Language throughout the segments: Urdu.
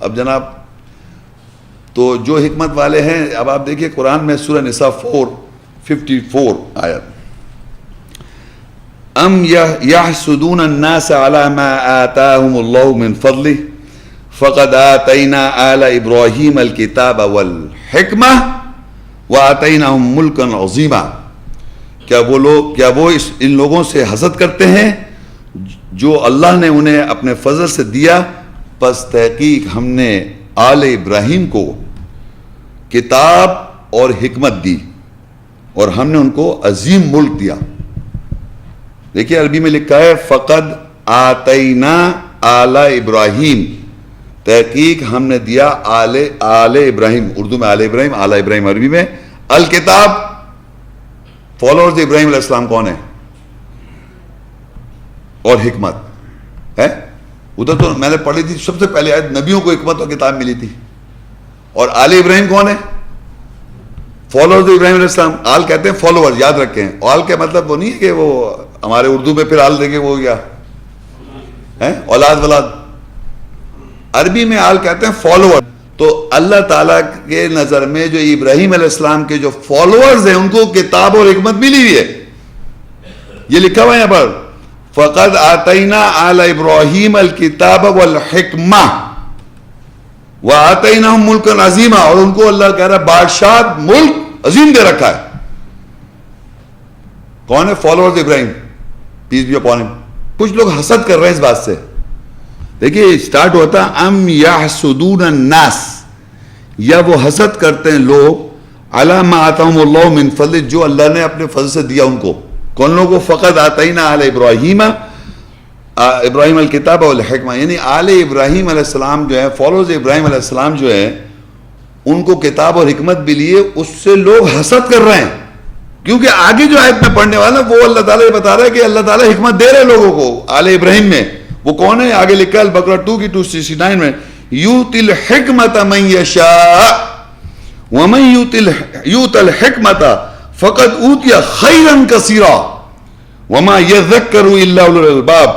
اب جناب تو جو حکمت والے ہیں، اب آپ دیکھیے قرآن میں سورہ نساء 4:54 آیت، ام یحسدون الناس علی ما آتاہم اللہ من فضلہ فقد آتینا آل ابراہیم الکتاب والحکمہ وآتیناہم ملکا عظیما. کیا وہ ان لوگوں سے حسد کرتے ہیں جو اللہ نے انہیں اپنے فضل سے دیا، پس تحقیق ہم نے آل ابراہیم کو کتاب اور حکمت دی اور ہم نے ان کو عظیم ملک دیا. دیکھیے عربی میں لکھا ہے فقد آتینا آل ابراہیم، تحقیق ہم نے دیا آل ابراہیم، اردو میں آل ابراہیم، آل ابراہیم عربی میں، الکتاب. فالوورز ابراہیم علیہ السلام کون ہے؟ اور حکمت ہے. ادھر تو میں نے پڑھی تھی سب سے پہلے آیت نبیوں کو حکمت اور کتاب ملی تھی. اور آل ابراہیم کون ہے؟ فالوورز ابراہیم علیہ السلام. آل کہتے ہیں فالوور، یاد رکھیں. آل کا مطلب وہ نہیں ہے کہ وہ ہمارے اردو میں پھر آل دے کے وہ گیا ہے اولاد ولاد. عربی میں آل کہتے ہیں فالوور. تو اللہ تعالیٰ کے نظر میں جو ابراہیم علیہ السلام کے جو فالوورز ہیں ان کو کتاب اور حکمت ملی ہوئی ہے. یہ لکھا ہوا ہے یہاں پر فقد آتینا آل ابراہیم الکتاب والحکمہ وآتیناہم ملکا عظیما، اور ان کو اللہ کہہ رہا ہے بادشاہ ملک عظیم دے رکھا ہے. کون ہے؟ Followers Ibrahim, peace be upon him. کچھ لوگ حسد کر رہے ہیں اس بات سے. دیکھیے اسٹارٹ ہوتا ام یحسدون الناس، یا وہ حسد کرتے ہیں لوگ علی ما آتاہم اللہ من فضل، جو اللہ نے اپنے فضل سے دیا ان کو. کون لوگوں کو؟ فقد آتینا آل ابراہیم، ابراہیم الکتاب والحکمہ، یعنی آل ابراہیم علیہ السلام جو ہے، فالوورز ابراہیم علیہ السلام جو ہے، ان کو کتاب اور حکمت بھی لیے. اس سے لوگ حسد کر رہے ہیں کیونکہ آگے جو آیت میں پڑھنے والا وہ اللہ تعالیٰ یہ بتا رہا ہے کہ اللہ تعالیٰ حکمت دے رہے لوگوں کو آل ابراہیم میں. وہ کون ہے؟ آگے لکھا ہے البقرہ 2 کی 269 میں، یؤتی الحکمت من یشاء ومن یؤت الحکمت فقد اوتی خیرا کثیرا وما یذکر الا اولو الالباب.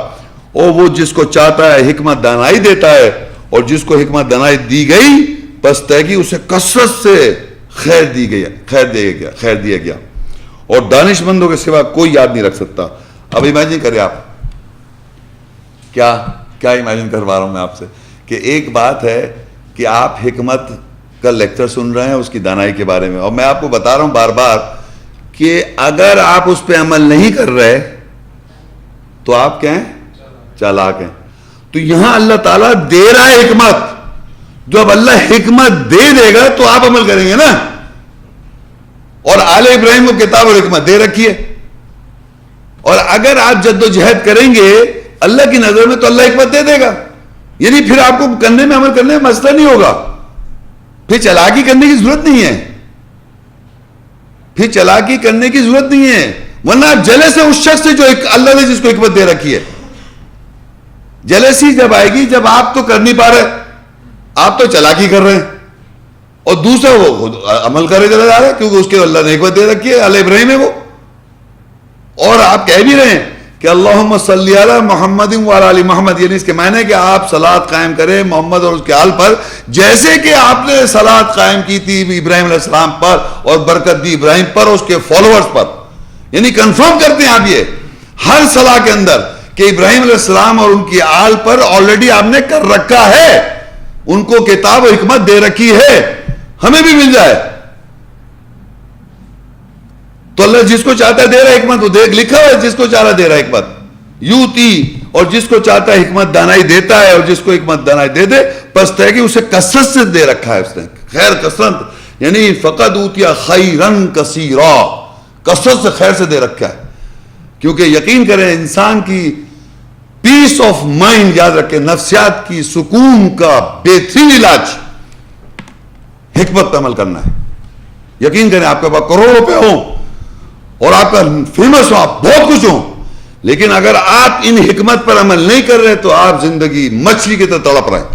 اور وہ جس کو چاہتا ہے حکمت دانائی دیتا ہے، اور جس کو حکمت دانائی دی گئی پس تحقیق اسے کثرت سے خیر دیا گیا اور دانش مندوں کے سوا کوئی یاد نہیں رکھ سکتا. اب امیجن کریں آپ، کیا امیجن کروا رہا ہوں میں آپ سے کہ ایک بات ہے کہ آپ حکمت کا لیکچر سن رہے ہیں اس کی دانائی کے بارے میں، اور میں آپ کو بتا رہا ہوں بار بار کہ اگر آپ اس پہ عمل نہیں کر رہے تو آپ کیا ہیں؟ چالاک ہیں. تو یہاں اللہ تعالیٰ دے رہا ہے حکمت. جو اب اللہ حکمت دے گا تو آپ عمل کریں گے نا. اور آل ابراہیم کو کتاب اور حکمت دے رکھی ہے، اور اگر آپ جد و جہد کریں گے اللہ کی نظر میں تو اللہ حکمت دے دے گا. یعنی پھر آپ کو کرنے میں، عمل کرنے میں مسئلہ نہیں ہوگا. پھر چالاکی کرنے کی ضرورت نہیں ہے، ورنہ آپ جلے سے اس شخص سے جو اللہ نے جس کو حکمت دے رکھی ہے. جلسی جب آئے گی جب آپ تو کر نہیں پا رہے، آپ تو چالاکی کر رہے ہیں، اور دوسرا وہ خود عمل کرے چلا جا رہا ہے کیونکہ اس کے اللہ نے حکمت دے رکھی ہے، آل ابراہیم ہے وہ. اور آپ کہہ بھی رہے ہیں کہ اللہم صلی علی محمد وعلی آل محمد، یعنی اس کے معنی ہے کہ آپ صلاۃ قائم کریں محمد اور اس کے آل پر، جیسے کہ آپ نے صلاۃ قائم کی تھی ابراہیم علیہ السلام پر اور برکت دی ابراہیم پر اور اس کے فالوورز پر. یعنی کنفرم کرتے ہیں آپ یہ ہر صلاح کے اندر کہ ابراہیم علیہ السلام اور ان کی آل پر آلریڈی آپ نے کر رکھا ہے، ان کو کتاب و حکمت دے رکھی ہے، ہمیں بھی مل جائے. تو اللہ جس کو چاہتا ہے دے رہا ہے حکمت، وہ لکھا ہے جس کو چاہتا دے رہا ہے حکمت یوتی، اور جس کو چاہتا ہے حکمت دانائی دیتا ہے، اور جس کو حکمت دانائی دے دے پس ہے کہ اسے کثرت سے دے رکھا ہے، اس نے خیر کثرت، یعنی فقد اوتیا خیرن کثیرا، کثرت سے خیر سے دے رکھا ہے. کیونکہ یقین کریں انسان کی پیس آف مائنڈ، یاد رکھیں نفسیات کی سکون کا بہترین علاج حکمت پر عمل کرنا ہے. یقین کریں آپ کے پاس کروڑ روپے ہوں اور آپ کا فیمس ہو، آپ بہت کچھ ہوں، لیکن اگر آپ ان حکمت پر عمل نہیں کر رہے تو آپ زندگی مچھلی کی طرح تڑپ رہے ہیں.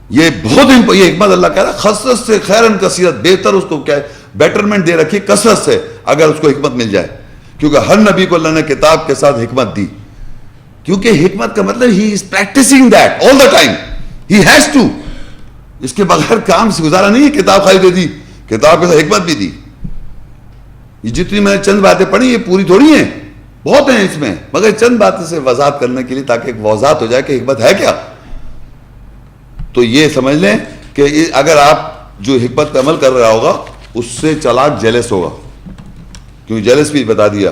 یہ بہت یہ حکمت اللہ کہہ رہا ہے کثرت سے خیرن کثیرت، بہتر اس کو کیا ہے بیٹرمنٹ دے رکھی کثرت سے اگر اس کو حکمت مل جائے. کیونکہ ہر نبی کو اللہ نے کتاب کے ساتھ حکمت دی، کیونکہ حکمت کا مطلب he is practicing that all the time. He has to. اس کے بغیر کام سے گزارا نہیں ہے. کتاب خالی دے دی, کتاب کے ساتھ حکمت بھی دی. یہ جتنی میں نے چند باتیں پڑھی یہ پوری تھوڑی ہیں, بہت ہیں اس میں, مگر چند باتیں سے وضاحت کرنے کے لیے تاکہ ایک وضاحت ہو جائے کہ حکمت ہے کیا. تو یہ سمجھ لیں کہ اگر آپ جو حکمت پہ عمل کر رہا ہوگا اس سے چالاک جیلس ہوگا, کیونکہ جیلس بھی بتا دیا